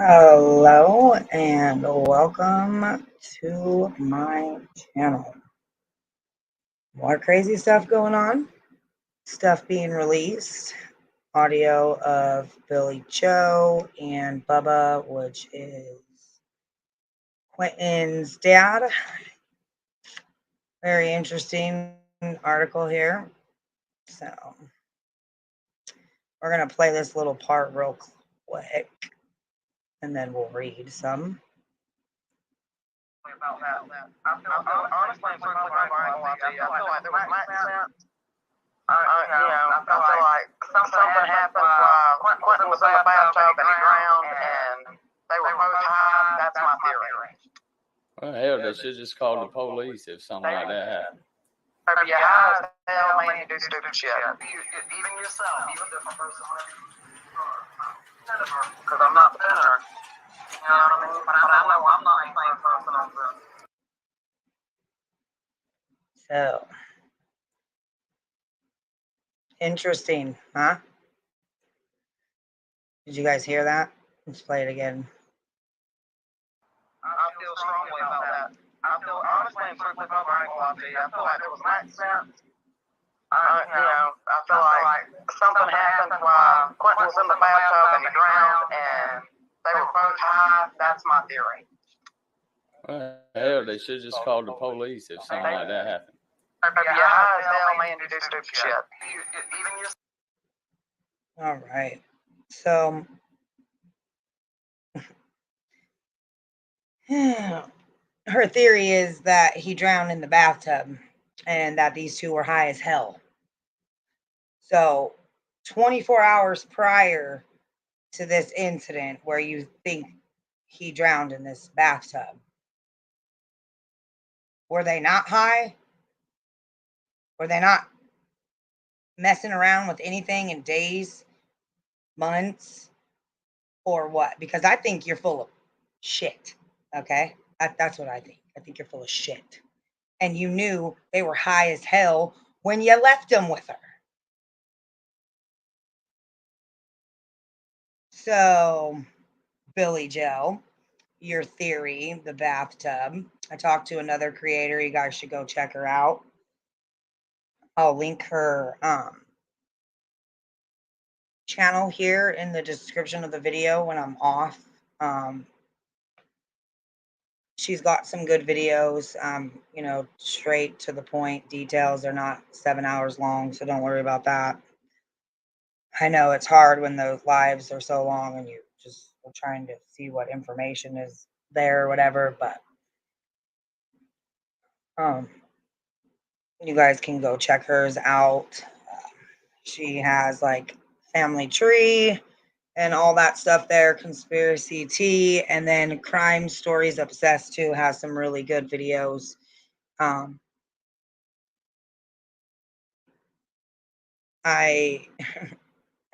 Hello and welcome to my channel. More crazy stuff going on, stuff being released, audio of Billy Joe and Bubba, which is Quentin's dad. Very interesting article here. So we're going to play this little part real quick and then we'll read some. About that. Honestly, I feel like there was much sense. I feel like something happened while Quentin was in the bathtub and he drowned, and they were both high. That's my theory. Well, hell, they should just call the police if something like that happened. Maybe you're high as hell, man, you do stupid shit. Even yourself, you're a different person. Because I'm not better. You know what I mean? But I know I'm not the same person as this. So, interesting, huh? Did you guys hear that? Let's play it again. I feel strongly about that. I feel, honestly, and truthfully, Bubba, I ain't gonna lie to you. I feel like there was much sense. I feel like something happened while Quentin was in the bathtub and he drowned, and they were both high. That's my theory. Well, hell, they should just call the police if something like that happened. Maybe you're high as hell, man, you do stupid shit. All right. So, her theory is that he drowned in the bathtub and that these two were high as hell. So, 24 hours prior to this incident where you think he drowned in this bathtub, were they not high? Were they not messing around with anything in days, months, or what? Because I think you're full of shit, okay? That's what I think. I think you're full of shit. And you knew they were high as hell when you left them with her. So, Billy Joe, your theory, the bathtub. I talked to another creator. You guys should go check her out. I'll link her channel here in the description of the video when I'm off. She's got some good videos, straight to the point details. They're not 7 hours long, so don't worry about that. I know it's hard when those lives are so long and you just are trying to see what information is there or whatever, but you guys can go check hers out. She has like family tree and all that stuff there, conspiracy tea, and then crime stories obsessed too has some really good videos. I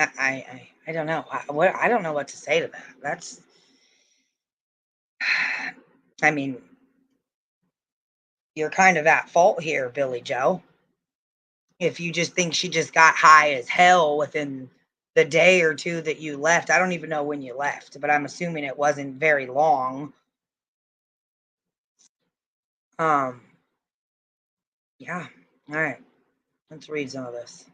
I don't know. I don't know what to say to that. That's, I mean, you're kind of at fault here, Billy Joe. If you just think she just got high as hell within the day or two that you left. I don't even know when you left, but I'm assuming it wasn't very long. Yeah. All right. Let's read some of this.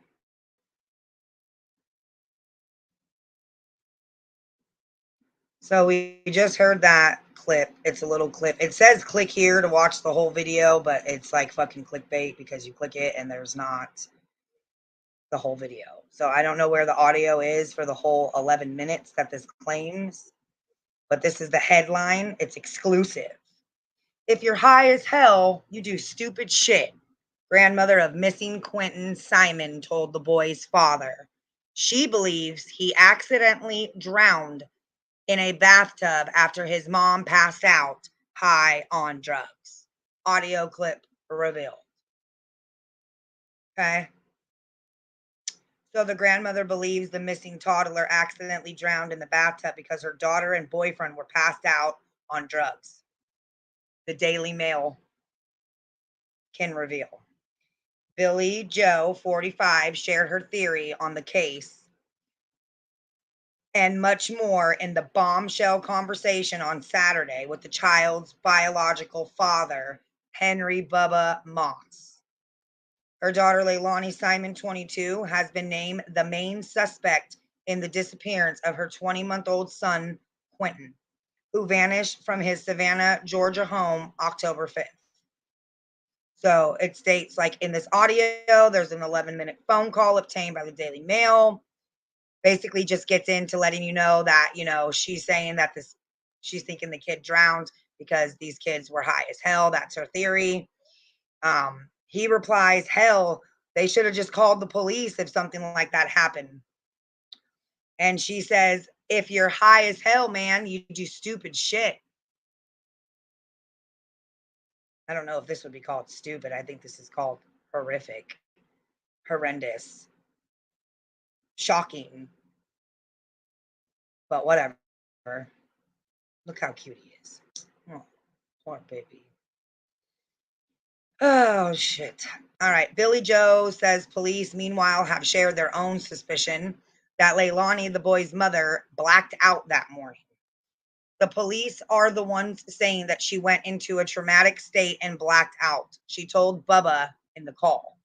So we just heard that clip. It's a little clip. It says click here to watch the whole video, but it's like fucking clickbait because you click it and there's not the whole video. So I don't know where the audio is for the whole 11 minutes that this claims, but this is the headline. It's exclusive. If you're high as hell, you do stupid shit. Grandmother of missing Quentin Simon told the boy's father. She believes he accidentally drowned in a bathtub after his mom passed out high on drugs. Audio clip revealed. Okay. So the grandmother believes the missing toddler accidentally drowned in the bathtub because her daughter and boyfriend were passed out on drugs. The Daily Mail can reveal. Billy Joe, 45, shared her theory on the case. and much more in the bombshell conversation on Saturday with the child's biological father, Henry Bubba Moss. Her daughter, Leilani Simon, 22, has been named the main suspect in the disappearance of her 20-month-old son, Quentin, who vanished from his Savannah, Georgia home October 5th. So it states, like, in this audio, there's an 11-minute phone call obtained by the Daily Mail. Basically just gets into letting you know that, she's saying that she's thinking the kid drowned because these kids were high as hell. That's her theory. He replies, hell, they should have just called the police if something like that happened. And she says, if you're high as hell, man, you do stupid shit. I don't know if this would be called stupid. I think this is called horrific, horrendous, shocking, but whatever. Look how cute he is. Oh, poor baby. Oh, shit. All right. Billy Joe says police, meanwhile, have shared their own suspicion that Leilani, the boy's mother, blacked out that morning. The police are the ones saying that she went into a traumatic state and blacked out. She told Bubba in the call.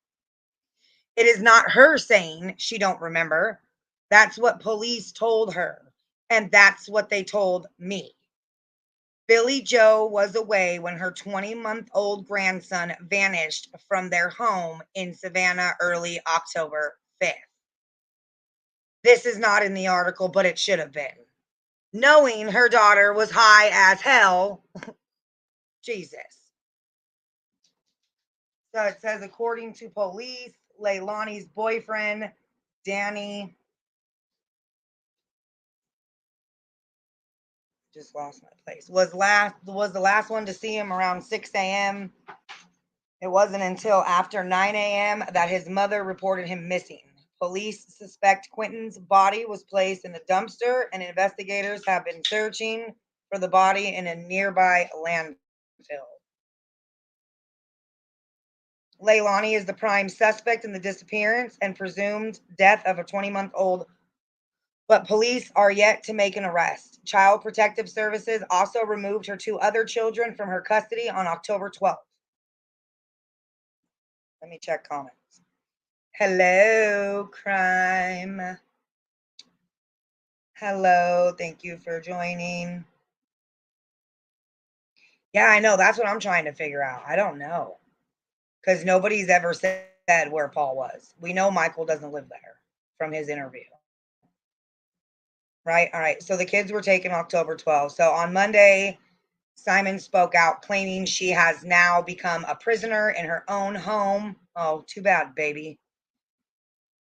It is not her saying she don't remember. That's what police told her. And that's what they told me. Billy Joe was away when her 20-month-old grandson vanished from their home in Savannah early October 5th. This is not in the article, but it should have been. Knowing her daughter was high as hell. Jesus. So it says, according to police, Leilani's boyfriend, Danny, just lost my place, was the last one to see him around 6 a.m. It wasn't until after 9 a.m. that his mother reported him missing. Police suspect Quentin's body was placed in a dumpster, and investigators have been searching for the body in a nearby landfill. Leilani is the prime suspect in the disappearance and presumed death of a 20-month-old, but police are yet to make an arrest. Child Protective Services also removed her 2 other children from her custody on October 12th. Let me check comments. Hello, crime. Hello, thank you for joining. Yeah, I know. That's what I'm trying to figure out. I don't know. Because nobody's ever said where Paul was. We know Michael doesn't live there from his interview. Right? All right. So the kids were taken October 12th. So on Monday, Simon spoke out, claiming she has now become a prisoner in her own home. Oh, too bad, baby.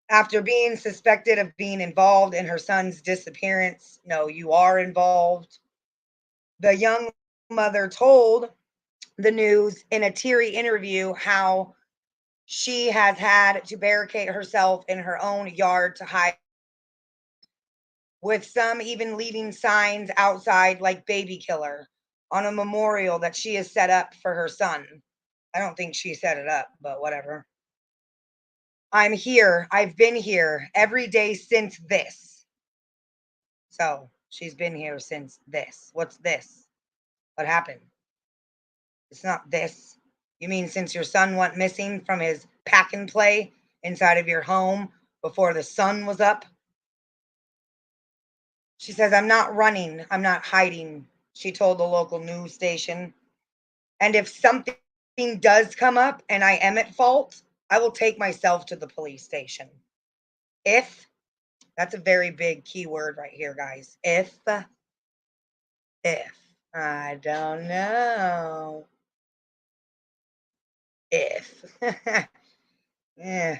After being suspected of being involved in her son's disappearance. No, you are involved. The young mother told the news in a teary interview how she has had to barricade herself in her own yard to hide, with some even leaving signs outside like baby killer on a memorial that she has set up for her son. I don't think she set it up, but whatever. I'm here. I've been here every day since this. So she's been here since this. What's this? What happened? It's not this. You mean since your son went missing from his pack and play inside of your home before the sun was up? She says, I'm not running. I'm not hiding, she told the local news station. And if something does come up and I am at fault, I will take myself to the police station. If, that's a very big key word right here, guys. If, I don't know. If. Yeah.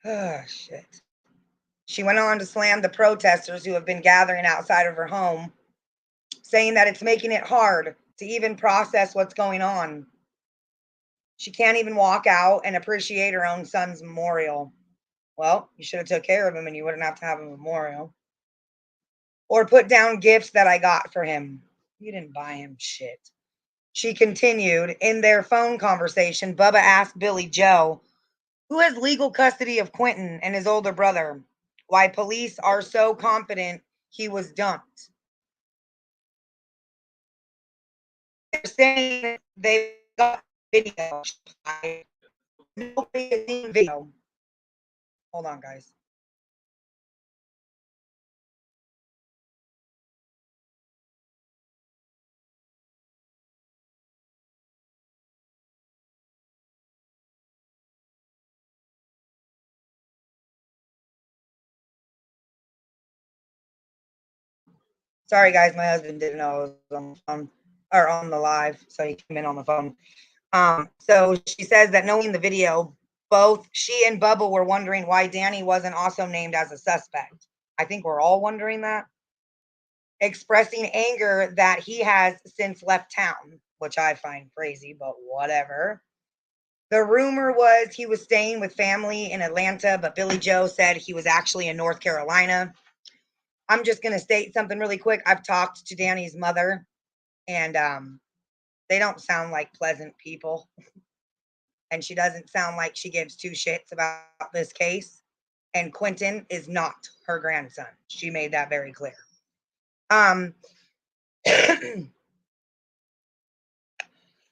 Oh, shit. She went on to slam the protesters who have been gathering outside of her home, saying that it's making it hard to even process what's going on. She can't even walk out and appreciate her own son's memorial. Well, you should have took care of him and you wouldn't have to have a memorial. Or put down gifts that I got for him. You didn't buy him shit. She continued, in their phone conversation, Bubba asked Billy Joe, who has legal custody of Quentin and his older brother. why police are so confident he was dumped. They're saying they got video. Nobody has seen video. Hold on, guys. Sorry, guys. My husband didn't know I was on the phone or on the live, so he came in on the phone. So she says that knowing the video, both she and Bubba were wondering why Danny wasn't also named as a suspect. I think we're all wondering that. Expressing anger that he has since left town, which I find crazy, but whatever. The rumor was he was staying with family in Atlanta, but Billy Joe said he was actually in North Carolina. I'm just going to state something really quick. I've talked to Danny's mother, and they don't sound like pleasant people. And she doesn't sound like she gives two shits about this case. And Quentin is not her grandson. She made that very clear.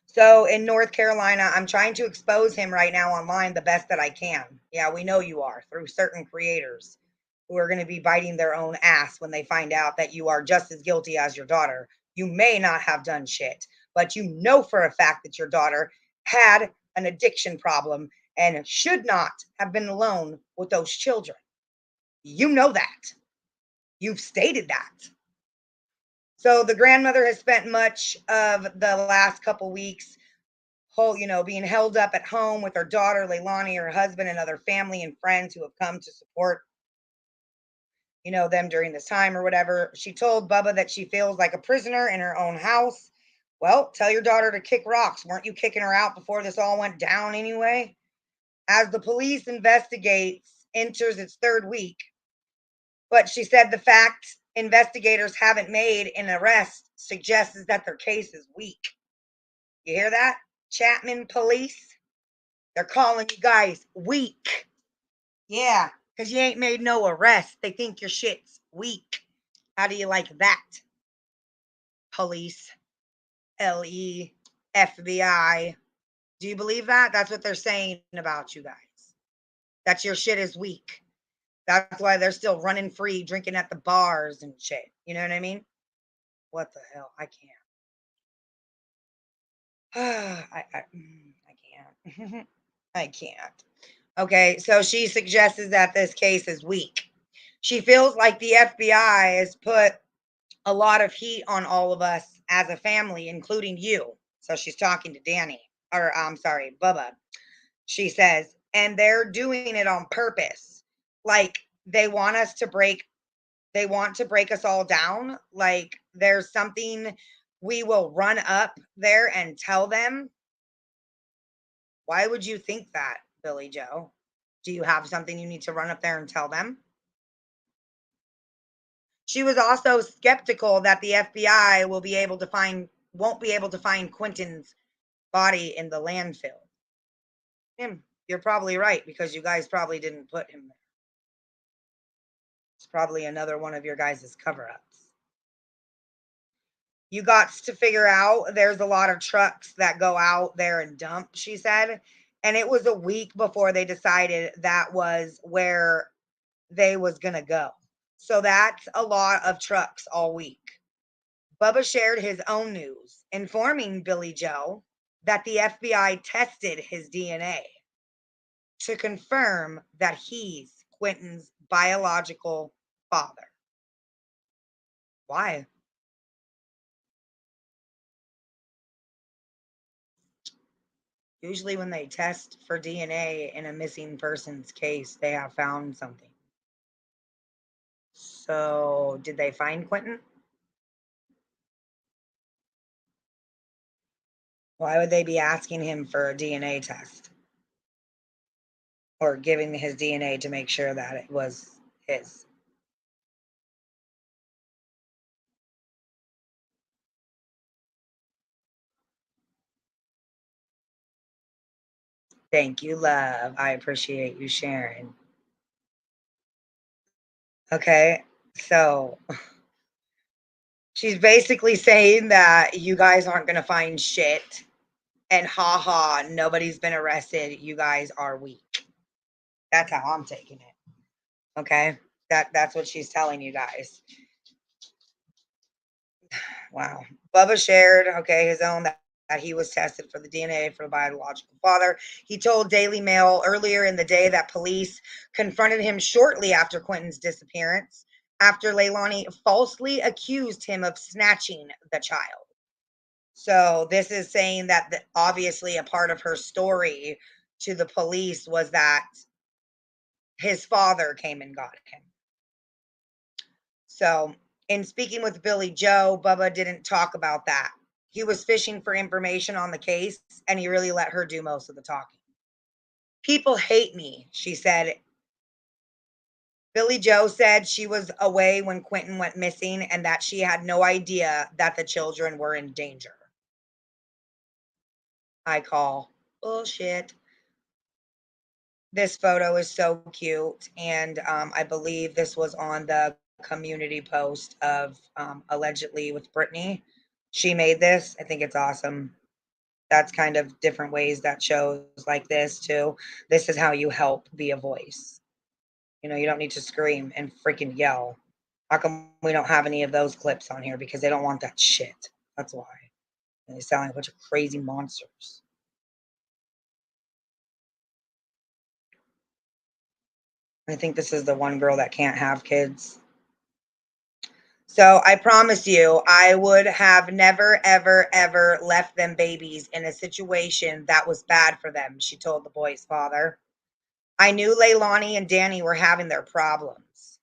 So in North Carolina, I'm trying to expose him right now online the best that I can. Yeah, we know you are, through certain creators who are going to be biting their own ass when they find out that you are just as guilty as your daughter. You may not have done shit, but you know for a fact that your daughter had an addiction problem and should not have been alone with those children. You know that. You've stated that. So the grandmother has spent much of the last couple weeks being held up at home with her daughter, Leilani, her husband, and other family and friends who have come to support, them during this time or whatever. She told Bubba that she feels like a prisoner in her own house. Well, tell your daughter to kick rocks. Weren't you kicking her out before this all went down anyway? As the police enters its third week, but she said the fact investigators haven't made an arrest suggests that their case is weak. You hear that? Chapman police? They're calling you guys weak. Yeah, because you ain't made no arrest. They think your shit's weak. How do you like that? Police, LE, FBI. Do you believe that? That's what they're saying about you guys. That your shit is weak. That's why they're still running free, drinking at the bars and shit. You know what I mean? What the hell? I can't. I can't. I can't. Okay, so she suggests that this case is weak. She feels like the FBI has put a lot of heat on all of us as a family, including you. So she's talking to Danny, or I'm sorry, Bubba. She says, and they're doing it on purpose. Like they want to break us all down. Like there's something we will run up there and tell them. Why would you think that, Billy Joe? Do you have something you need to run up there and tell them? She was also skeptical that the FBI won't be able to find Quentin's body in the landfill. You're probably right, because you guys probably didn't put him there. It's probably another one of your guys' cover-ups. You got to figure out there's a lot of trucks that go out there and dump, she said. And it was a week before they decided that was where they was going to go. So that's a lot of trucks all week. Bubba shared his own news, informing Billy Joe that the FBI tested his DNA to confirm that he's Quentin's biological father. Why? Usually, when they test for DNA in a missing person's case, they have found something. So, did they find Quentin? Why would they be asking him for a DNA test? Or giving his DNA to make sure that it was his? Thank you, love. I appreciate you sharing. Okay, so she's basically saying that you guys aren't going to find shit. And ha, nobody's been arrested. You guys are weak. That's how I'm taking it. Okay? That's what she's telling you guys. Wow. Bubba shared, okay, his own that he was tested for the DNA for the biological father. He told Daily Mail earlier in the day that police confronted him shortly after Quentin's disappearance, after Leilani falsely accused him of snatching the child. So this is saying that obviously a part of her story to the police was that his father came and got him. So in speaking with Billy Joe, Bubba didn't talk about that. He was fishing for information on the case, and he really let her do most of the talking. People hate me, she said. Billy Joe said she was away when Quentin went missing and that she had no idea that the children were in danger. I call bullshit. This photo is so cute, and I believe this was on the community post of allegedly with Brittany. She made this. I think it's awesome. That's kind of different ways that shows like this too. This is how you help be a voice. You know, you don't need to scream and freaking yell. How come we don't have any of those clips on here? Because they don't want that shit. That's why. And they sound like a bunch of crazy monsters. I think this is the one girl that can't have kids. So I promise you, I would have never, ever, ever left them babies in a situation that was bad for them, she told the boy's father. I knew Leilani and Danny were having their problems,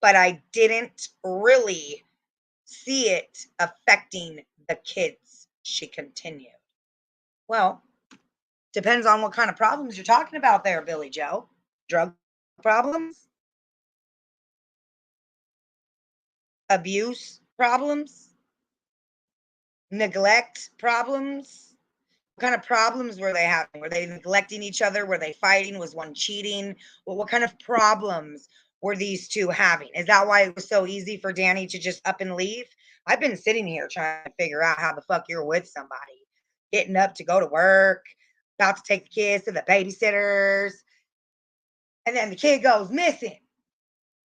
but I didn't really see it affecting the kids, she continued. Well, depends on what kind of problems you're talking about there, Billy Joe. Drug problems? Abuse problems? Neglect problems? What kind of problems were they having? Were they neglecting each other? Were they fighting? Was one cheating? Well, what kind of problems were these two having? Is that why it was so easy for Danny to just up and leave? I've been sitting here trying to figure out how the fuck you're with somebody, getting up to go to work, about to take the kids to the babysitters, and then the kid goes missing,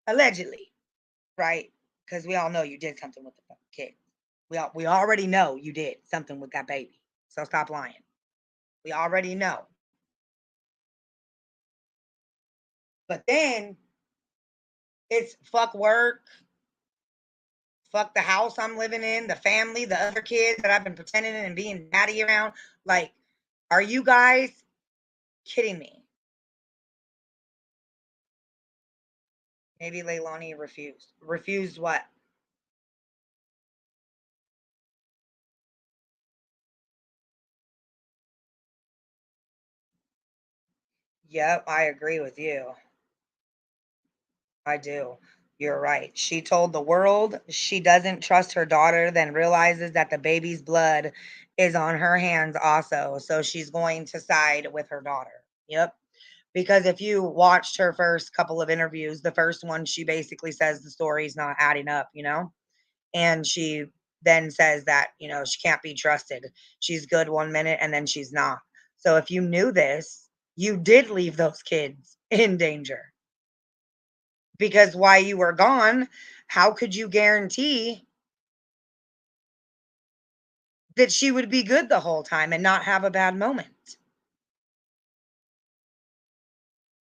allegedly, right? Because we all know you did something with the fucking kid. We already know you did something with that baby. So stop lying. We already know. But then it's fuck work, fuck the house I'm living in, the family, the other kids that I've been pretending and being daddy around. Like, are you guys kidding me? Maybe Leilani refused. Refused what? Yep, I agree with you. I do. You're right. She told the world she doesn't trust her daughter, then realizes that the baby's blood is on her hands also. So she's going to side with her daughter. Yep. Because if you watched her first couple of interviews, the first one, she basically says the story's not adding up, you know? And she then says that, you know, she can't be trusted. She's good one minute and then she's not. So if you knew this, you did leave those kids in danger. Because while you were gone, how could you guarantee that she would be good the whole time and not have a bad moment?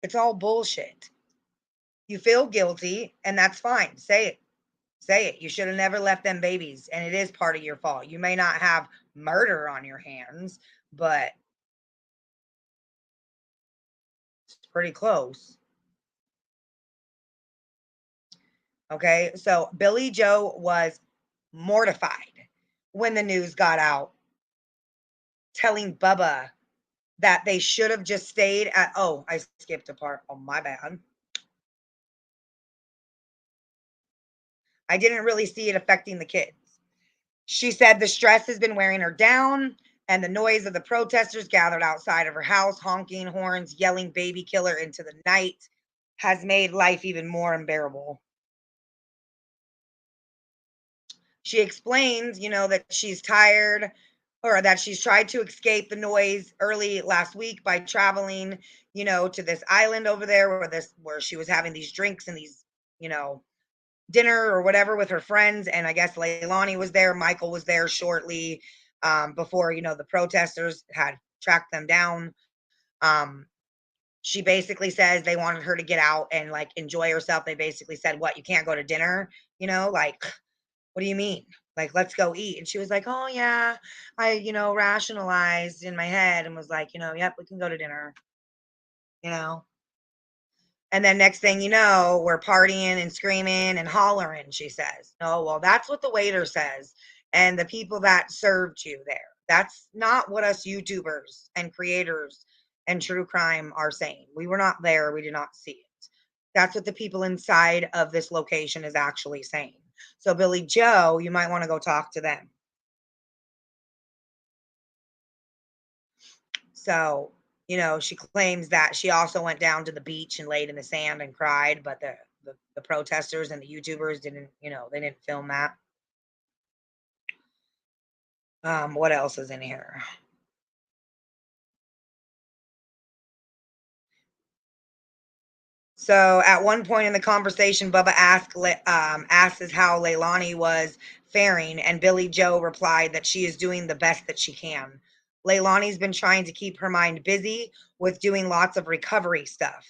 It's all bullshit. You feel guilty, and that's fine. Say it. Say it. You should have never left them babies, and it is part of your fault. You may not have murder on your hands, but it's pretty close. Okay. So Billy Joe was mortified when the news got out, telling Bubba that they should have just stayed at, oh, I skipped a part. Oh, my bad. I didn't really see it affecting the kids. She said the stress has been wearing her down, and the noise of the protesters gathered outside of her house, honking horns, yelling baby killer into the night. has made life even more unbearable. She explains, that she's tired or that she's tried to escape the noise early last week by traveling, to this island over there where she was having these drinks and these, dinner or whatever with her friends. And I guess Leilani was there. Michael was there shortly before, the protesters had tracked them down. She basically says they wanted her to get out and like enjoy herself. They basically said, "What, you can't go to dinner?" Like, what do you mean? Like, let's go eat. And she was like, "Oh yeah, I, rationalized in my head and was like, yep, we can go to dinner, you know." And then next thing you know, we're partying and screaming and hollering, she says. No, well, that's what the waiter says. And the people that served you there. That's not what us YouTubers and creators and true crime are saying. We were not there. We did not see it. That's what the people inside of this location is actually saying. So, Billy Joe, you might want to go talk to them. So, she claims that she also went down to the beach and laid in the sand and cried, but the protesters and the YouTubers didn't, they didn't film that. What else is in here? So at one point in the conversation, Bubba asks how Leilani was faring, and Billy Joe replied that she is doing the best that she can. Leilani's been trying to keep her mind busy with doing lots of recovery stuff.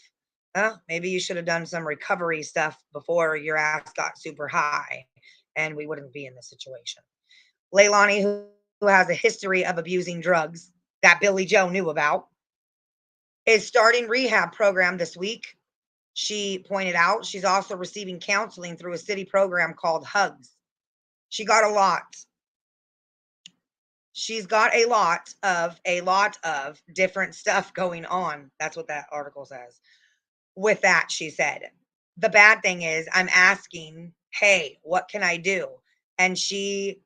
Maybe you should have done some recovery stuff before your ass got super high, and we wouldn't be in this situation. Leilani, who has a history of abusing drugs that Billy Joe knew about, is starting rehab program this week. She pointed out she's also receiving counseling through a city program called Hugs. She got a lot. She's got a lot of different stuff going on. That's what that article says. With that, she said, the bad thing is I'm asking, hey, what can I do? And she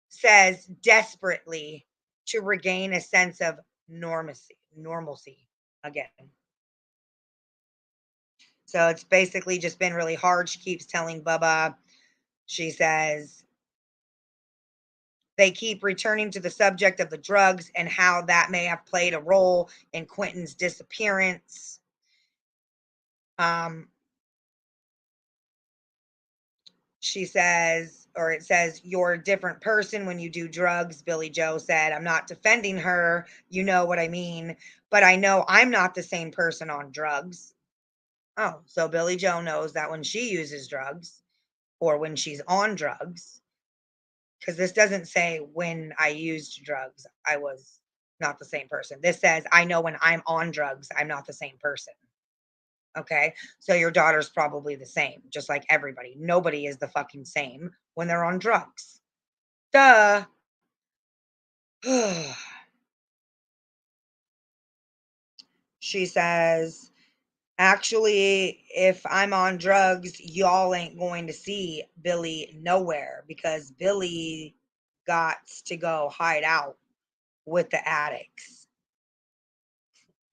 says desperately to regain a sense of normalcy again. So it's basically just been really hard. She keeps telling Bubba, she says, they keep returning to the subject of the drugs and how that may have played a role in Quentin's disappearance. She says, or it says, you're a different person when you do drugs, Billy Joe said. I'm not defending her. You know what I mean. But I know I'm not the same person on drugs. Oh, so Billy Joe knows that when she uses drugs or when she's on drugs, because this doesn't say when I used drugs, I was not the same person. This says I know when I'm on drugs, I'm not the same person. Okay. So your daughter's probably the same, just like everybody. Nobody is the fucking same when they're on drugs. Duh. She says, actually, if I'm on drugs, y'all ain't going to see Billy nowhere because Billy got to go hide out with the addicts.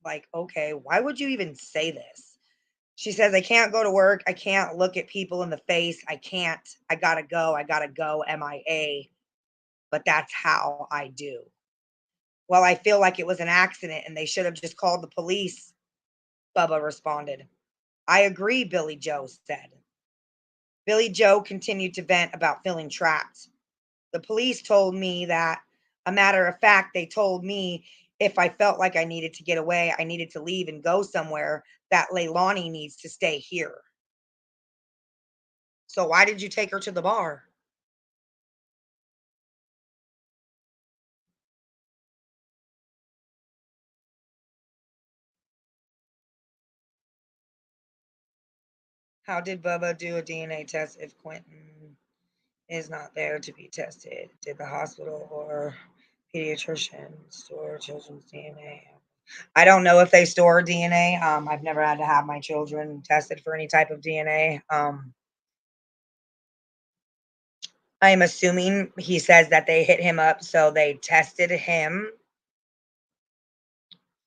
Like, okay, why would you even say this? She says, I can't go to work. I can't look at people in the face. I can't. I gotta go. I gotta go MIA. But that's how I do. Well, I feel like it was an accident and they should have just called the police, Bubba responded. I agree, Billy Joe said. Billy Joe continued to vent about feeling trapped. The police told me that, a matter of fact, they told me if I felt like I needed to get away, I needed to leave and go somewhere, that Leilani needs to stay here. So why did you take her to the bar? How did Bubba do a DNA test if Quentin is not there to be tested? Did the hospital or pediatrician store children's DNA? I don't know if they store DNA. I've never had to have my children tested for any type of DNA. I'm assuming he says that they hit him up, so they tested him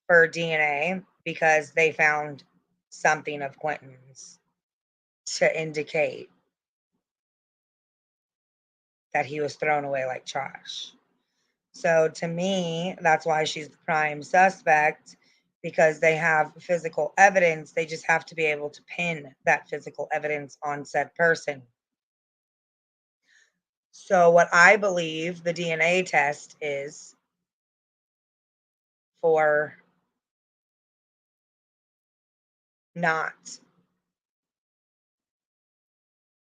for DNA because they found something of Quentin's to indicate that he was thrown away like trash. So to me, that's why she's the prime suspect, because they have physical evidence. They just have to be able to pin that physical evidence on said person. So what I believe the DNA test is for not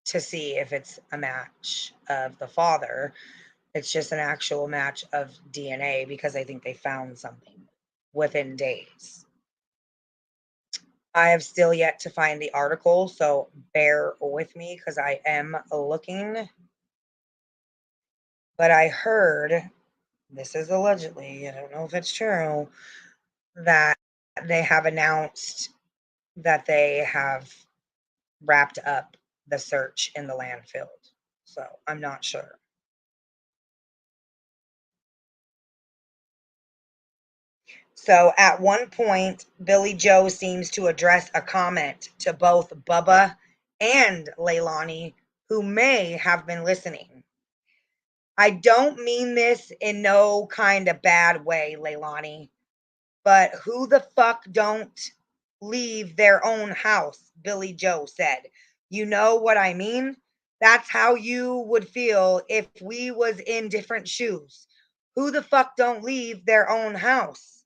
to see if it's a match of the father. It's just an actual match of DNA because I think they found something within days. I have still yet to find the article, so bear with me because I am looking. But I heard, this is allegedly, I don't know if it's true, that they have announced that they have wrapped up the search in the landfill. So I'm not sure. So at one point, Billy Joe seems to address a comment to both Bubba and Leilani, who may have been listening. I don't mean this in no kind of bad way, Leilani, but who the fuck don't leave their own house, Billy Joe said. You know what I mean? That's how you would feel if we was in different shoes. Who the fuck don't leave their own house?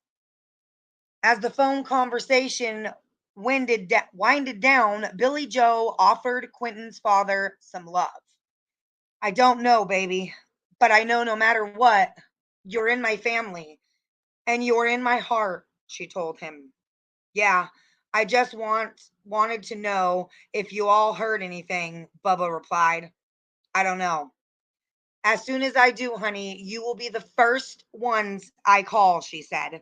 As the phone conversation winded down, Billy Joe offered Quentin's father some love. I don't know, baby, but I know no matter what, you're in my family and you're in my heart, she told him. Yeah, I just wanted to know if you all heard anything, Bubba replied. I don't know. As soon as I do, honey, you will be the first ones I call, she said.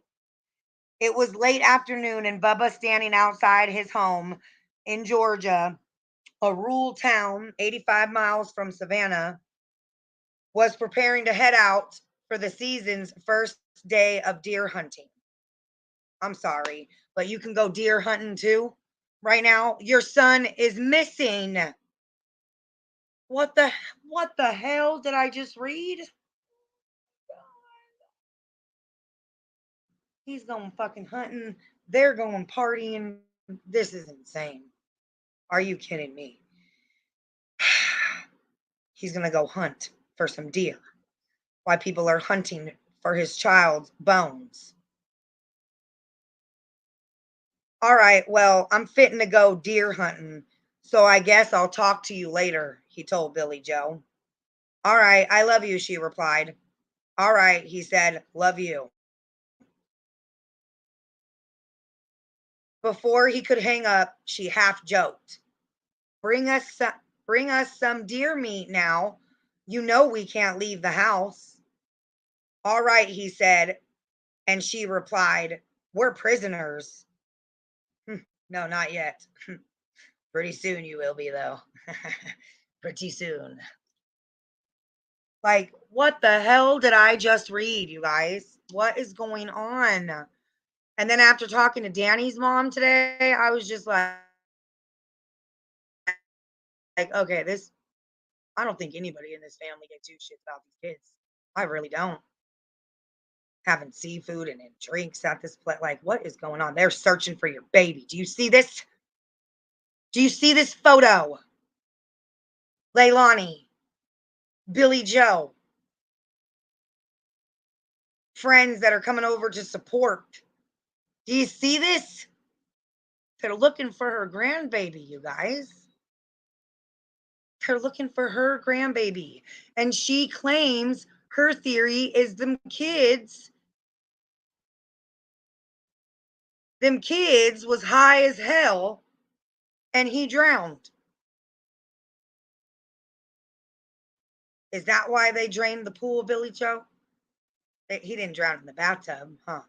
It was late afternoon and Bubba standing outside his home in Georgia, a rural town 85 miles from Savannah, was preparing to head out for the season's first day of deer hunting. I'm sorry, but you can go deer hunting too right now. Your son is missing. What the what the hell did I just read? He's going fucking hunting. They're going partying. This is insane. Are you kidding me? He's going to go hunt for some deer. Why people are hunting for his child's bones. All right, well, I'm fitting to go deer hunting, so I guess I'll talk to you later, he told Billy Joe. All right, I love you, she replied. All right, he said, love you. Before he could hang up, she half joked. Bring us some deer meat now. You know we can't leave the house. All right, he said, and she replied, we're prisoners. No, not yet. Pretty soon you will be, though. Pretty soon. Like, what the hell did I just read, you guys? What is going on? And then after talking to Danny's mom today, I was just like, okay, this, I don't think anybody in this family gives two shits about these kids. I really don't. Having seafood and drinks at this place. Like, what is going on? They're searching for your baby. Do you see this? Do you see this photo? Leilani, Billy Joe, friends that are coming over to support. Do you see this? They're looking for her grandbaby, you guys. They're looking for her grandbaby. And she claims her theory is them kids was high as hell and he drowned. Is that why they drained the pool, Billy Joe? He didn't drown in the bathtub, huh?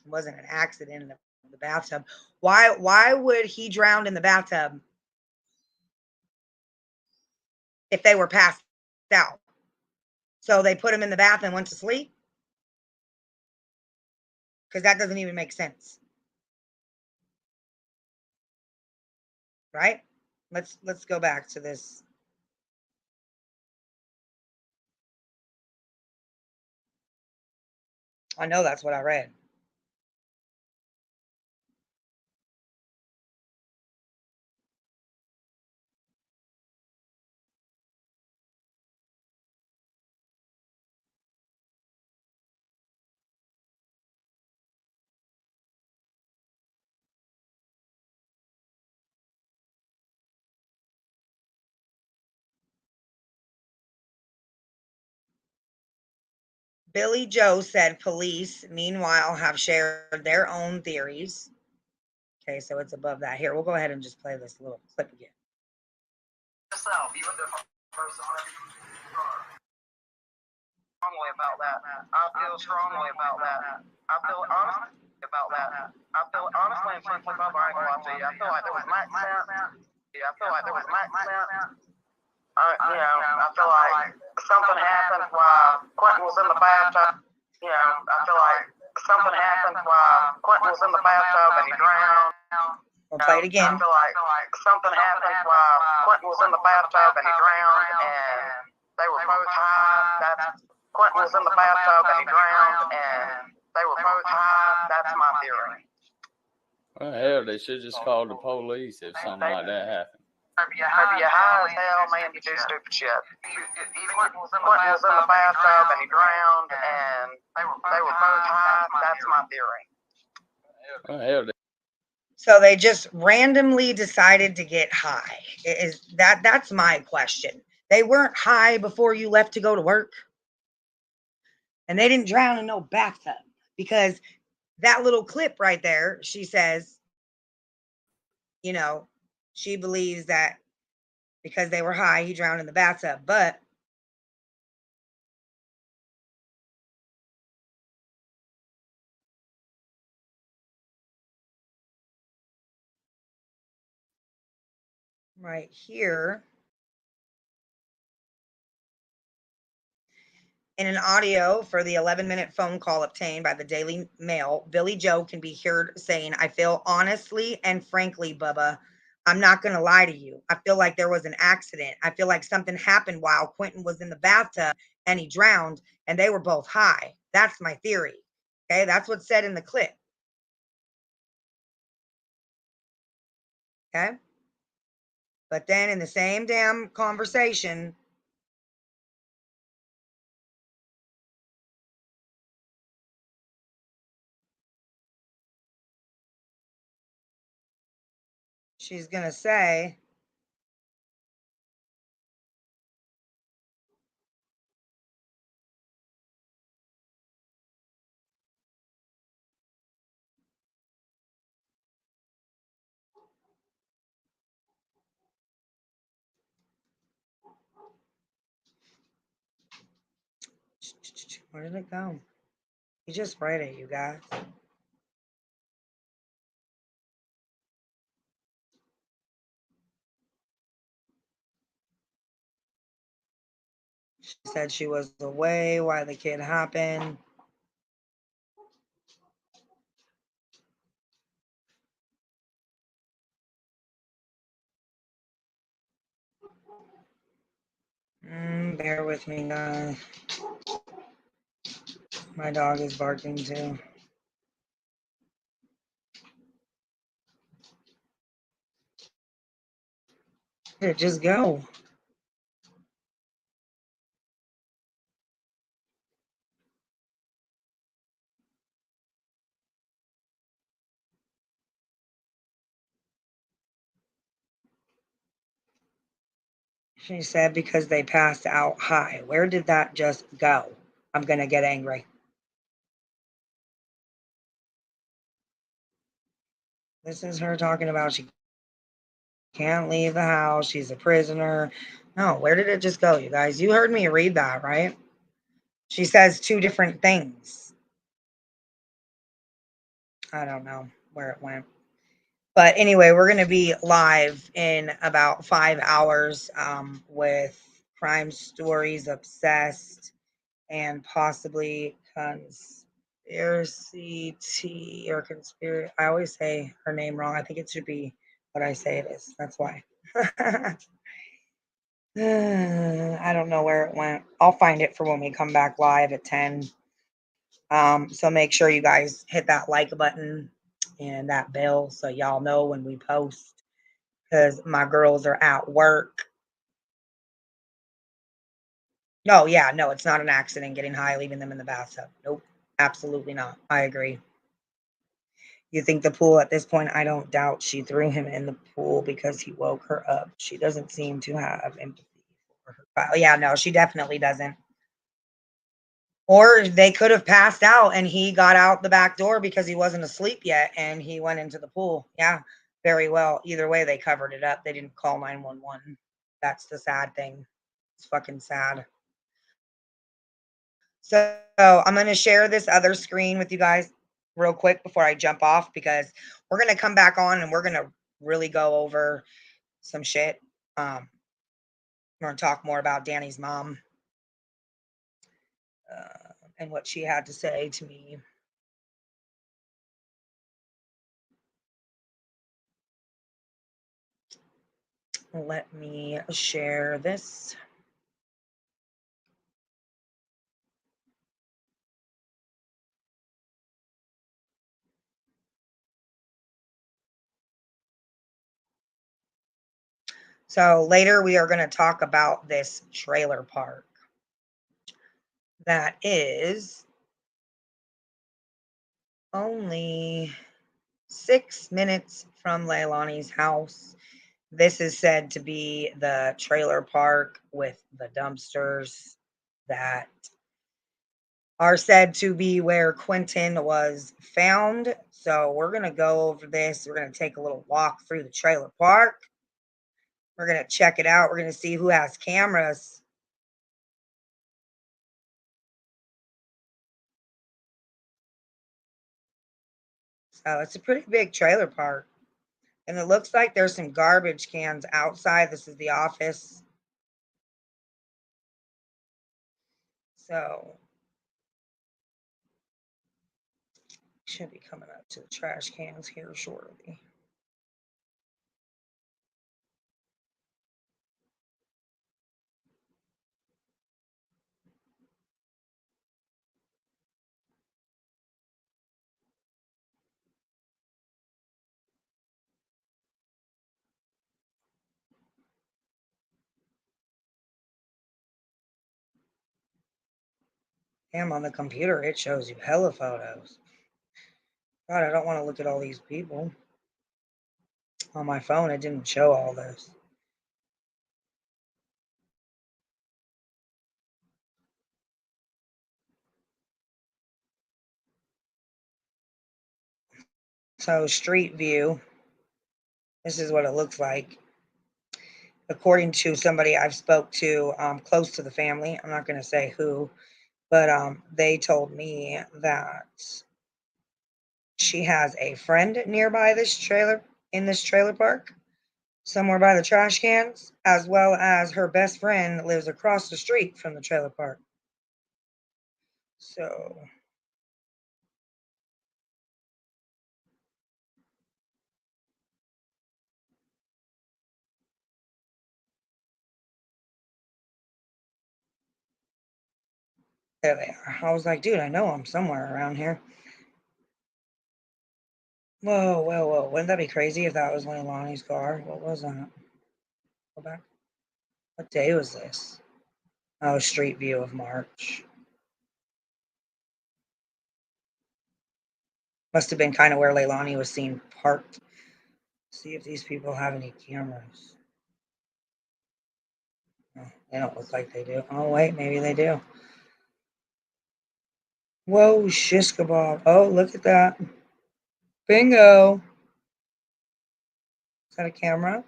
It wasn't an accident in the bathtub. Why would he drown in the bathtub if they were passed out? So they put him in the bath and went to sleep? Because that doesn't even make sense. right? Let's go back to this. I know that's what I read. Billy Joe said police, meanwhile, have shared their own theories. Okay, so it's above that. Here, we'll go ahead and just play this little clip again. Strongly about that. I feel strongly about that. I feel honestly about that. I feel honestly and frankly, Bubba, I ain't gonna lie to you. I feel like there was max sense. I feel like there was max sense. I feel like something happened while Quentin was in the bathtub. I feel like something happened while Quentin was in the bathtub and he drowned. We'll play it again. I feel like something happened while Quentin was in the bathtub and he drowned, and they were both high. Quentin was in the bathtub and he drowned, and they were both high. That's my theory. Well, hell, they should just call the police if something like that happened. Maybe you're high as hell, man, you do stupid shit. Quentin was in the bathtub and he drowned, and they were both high. That's my theory. Well, hell, So they just randomly decided to get high. That's my question. They weren't high before you left to go to work. And they didn't drown in no bathtub, because that little clip right there, she says, she believes that because they were high, he drowned in the bathtub. But right here, in an audio for the 11-minute phone call obtained by the Daily Mail, Billy Joe can be heard saying, I feel honestly and frankly, Bubba, I'm not going to lie to you. I feel like there was an accident. I feel like something happened while Quentin was in the bathtub and he drowned and they were both high. That's my theory. Okay, that's what's said in the clip. Okay. But then in the same damn conversation, she's going to say, where did it go? You just read it, you guys. She said she was away while the kid happened. Bear with me, guys. My dog is barking too. Here, just go. She said because they passed out high. Where did that just go? I'm going to get angry. This is her talking about she can't leave the house. She's a prisoner. No, where did it just go, you guys? You heard me read that, right? She says two different things. I don't know where it went. But anyway, we're going to be live in about 5 hours with Crime Stories Obsessed and possibly Conspiracy T or Conspiracy. I always say her name wrong. I think it should be what I say it is. That's why. I don't know where it went. I'll find it for when we come back live at 10. So make sure you guys hit that like button and that bell so y'all know when we post, because my girls are at work. No, yeah, no, it's not an accident getting high, leaving them in the bathtub. Nope, absolutely not. I agree. You think the pool at this point? I don't doubt she threw him in the pool because he woke her up. She doesn't seem to have empathy for her. Yeah, no, she definitely doesn't. Or they could have passed out and he got out the back door because he wasn't asleep yet and he went into the pool. Yeah, very well. Either way, they covered it up. They didn't call 911. That's the sad thing. It's fucking sad. So I'm going to share this other screen with you guys real quick before I jump off, because we're going to come back on and we're going to really go over some shit. We're going to talk more about Danny's mom and what she had to say to me. Let me share this. So later we are going to talk about this trailer park that is only 6 minutes from Leilani's house. This is said to be the trailer park with the dumpsters that are said to be where Quentin was found. So we're going to go over this. We're going to take a little walk through the trailer park. We're going to check it out. We're going to see who has cameras. So it's a pretty big trailer park. And it looks like there's some garbage cans outside. This is the office. So should be coming up to the trash cans here shortly. Damn, on the computer, it shows you hella photos. God, I don't want to look at all these people. On my phone, it didn't show all this. So street view, this is what it looks like. According to somebody I've spoke to close to the family, I'm not going to say who, but they told me that she has a friend nearby this trailer, in this trailer park, somewhere by the trash cans, as well as her best friend lives across the street from the trailer park. So there they are. I was like, dude, I know I'm somewhere around here. Whoa, whoa, whoa. Wouldn't that be crazy if that was Leilani's car? What was that? Go back. What day was this? Oh, street view of March. Must have been kind of where Leilani was seen parked. See if these people have any cameras. Oh, they don't look like they do. Oh, wait, maybe they do. Whoa, shish kebab. Oh, look at that. Bingo. Is that a camera?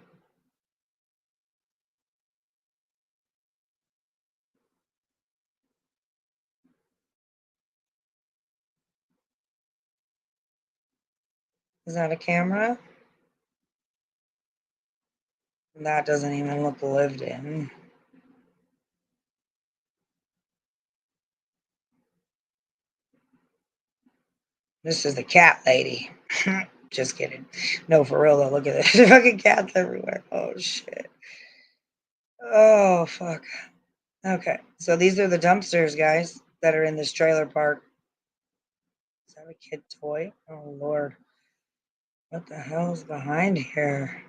Is that a camera? That doesn't even look lived in. This is the cat lady. Just kidding. No, for real though. Look at this. Fucking cats everywhere. Oh shit. Oh fuck. Okay, so these are the dumpsters, guys, that are in this trailer park. Is that a kid toy? Oh lord. What the hell is behind here?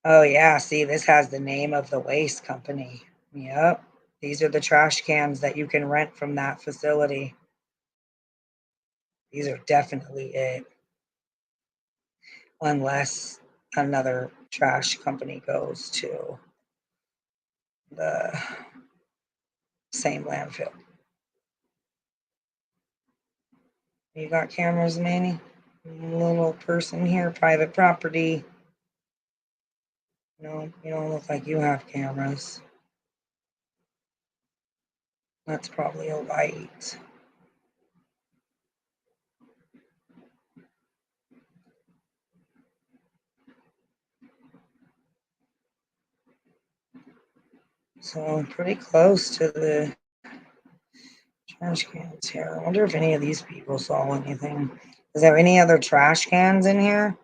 Oh yeah, see, this has the name of the waste company. Yep. These are the trash cans that you can rent from that facility. These are definitely it. Unless another trash company goes to the same landfill. You got cameras, Manny? Little person here, private property. No, you don't look like you have cameras. That's probably a light. So I'm pretty close to the trash cans here. I wonder if any of these people saw anything. Is there any other trash cans in here?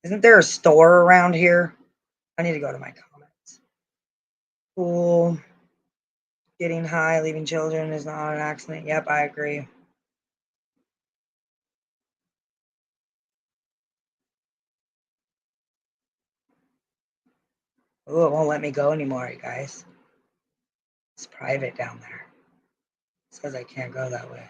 Isn't there a store around here? I need to go to my comments. Cool. Getting high, leaving children is not an accident. Yep, I agree. Oh, it won't let me go anymore, you guys. It's private down there. It says I can't go that way.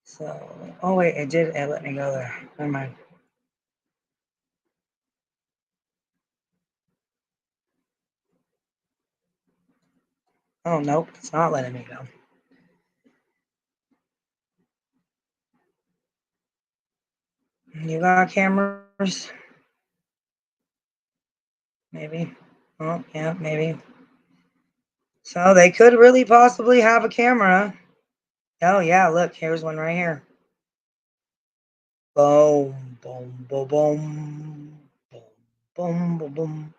So, oh wait, it did. It let me go there. Never mind. Oh nope, it's not letting me go. You got cameras? Maybe. Oh yeah, maybe. So they could really possibly have a camera. Oh yeah, look, here's one right here. Boom, boom, boom, boom, boom, boom, boom, boom.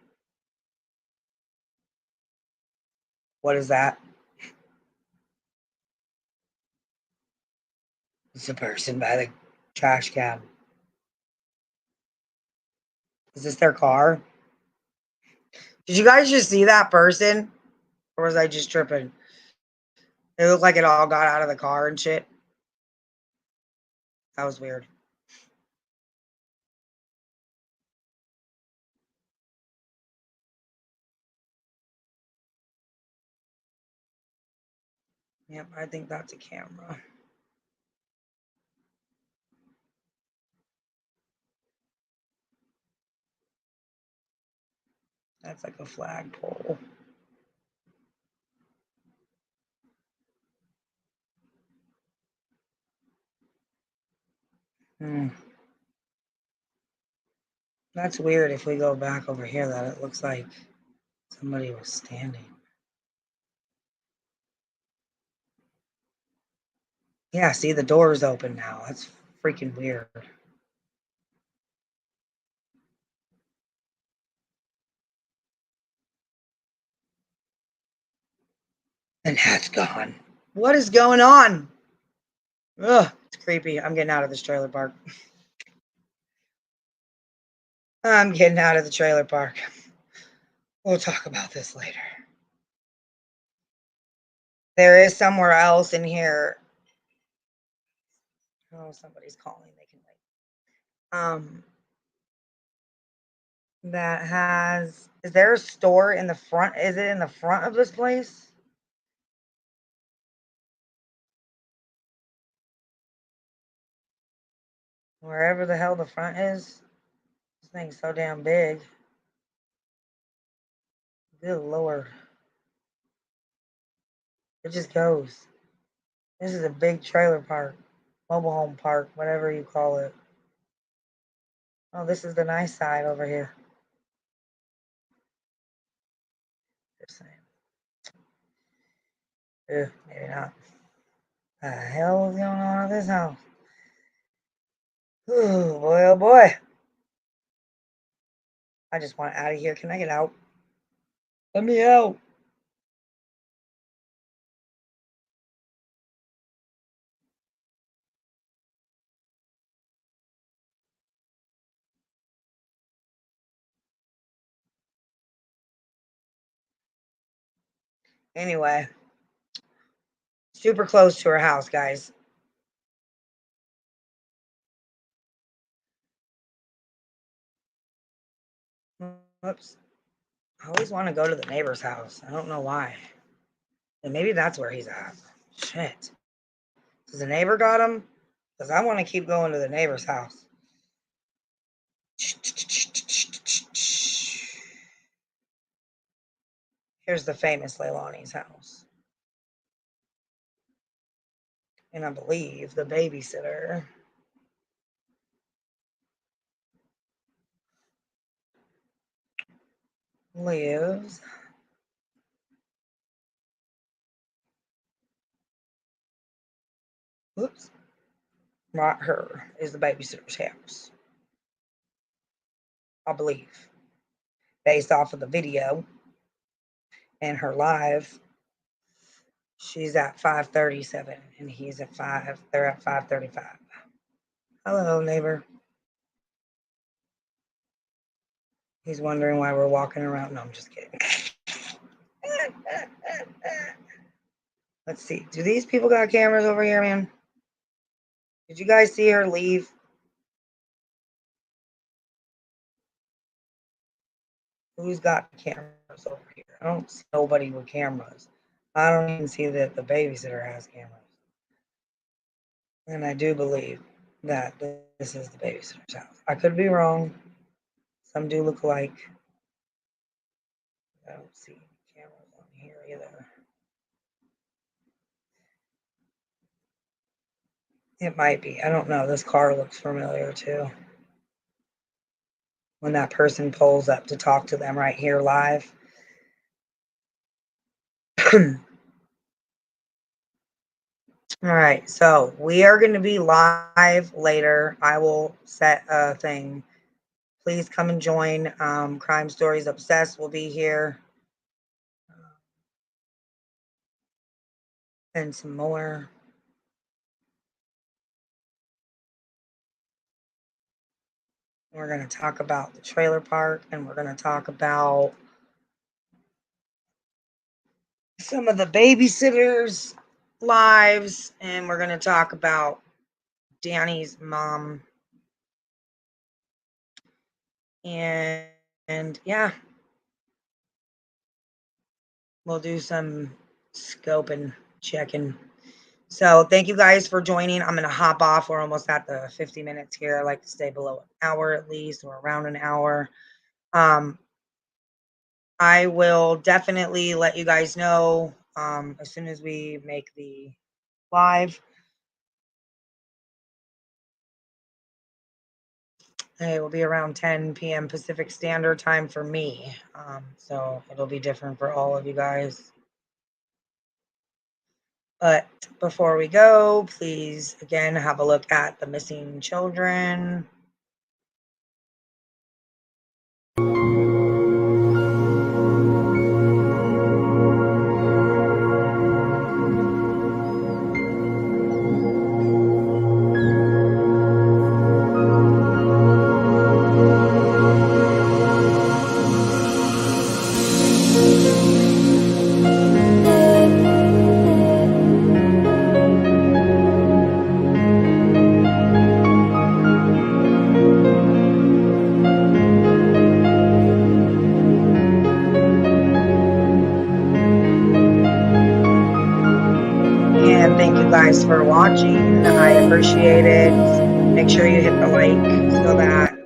What is that? It's a person by the trash can. Is this their car? Did you guys just see that person? Or was I just tripping? It looked like it all got out of the car and shit. That was weird. Yep, I think that's a camera. That's like a flagpole. That's weird if we go back over here that it looks like somebody was standing. Yeah, see, the door is open now. That's freaking weird. And that's gone. What is going on? Ugh, it's creepy. I'm getting out of this trailer park. I'm getting out of the trailer park. We'll talk about this later. There is somewhere else in here. Oh, somebody's calling. They can wait. That has. Is there a store in the front? Is it in the front of this place? Wherever the hell the front is. This thing's so damn big. Good lord. It just goes. This is a big trailer park. Mobile home park, whatever you call it. Oh, this is the nice side over here. Just saying. Maybe not. What the hell is going on at this house? Oh boy, oh boy. I just want out of here. Can I get out? Let me out. Anyway, super close to her house, guys. Whoops. I always want to go to the neighbor's house. I don't know why. And maybe that's where he's at. Shit. Does the neighbor got him? Because I want to keep going to the neighbor's house. Here's the famous Leilani's house. And I believe the babysitter lives whoops, not her, is the babysitter's house, I believe, based off of the video and her live. She's at 5:37 and he's at 5, they're at 5:35. Hello, neighbor. He's wondering why we're walking around. No, I'm just kidding. Let's see. Do these people got cameras over here, man? Did you guys see her leave? Who's got cameras over here? I don't see nobody with cameras. I don't even see that the babysitter has cameras. And I do believe that this is the babysitter's house. I could be wrong. Some do look alike. I don't see cameras on here either. It might be. I don't know. This car looks familiar too. When that person pulls up to talk to them right here live. All right, so we are going to be live later. I will set a thing. Please come and join. Crime Stories Obsessed will be here. And some more. We're going to talk about the trailer park, and we're going to talk about some of the babysitters' lives, and we're going to talk about Danny's mom. And yeah, we'll do some scoping, checking. So thank you guys for joining. I'm going to hop off. We're almost at the 50 minutes here. I like to stay below an hour at least, or around an hour. I will definitely let you guys know as soon as we make the live. It will be around 10 p.m. Pacific Standard Time for me. So it'll be different for all of you guys. But before we go, please, again, have a look at the missing children. Guys for watching. I appreciate it. Make sure you hit the like so that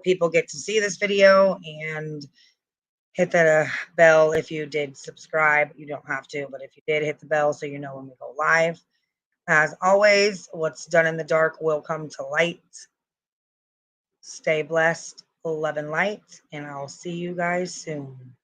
people get to see this video, and hit the bell if you did subscribe. You don't have to, but if you did, hit the bell so you know when we go live. As always, what's done in the dark will come to light. Stay blessed, love and light, and I'll see you guys soon.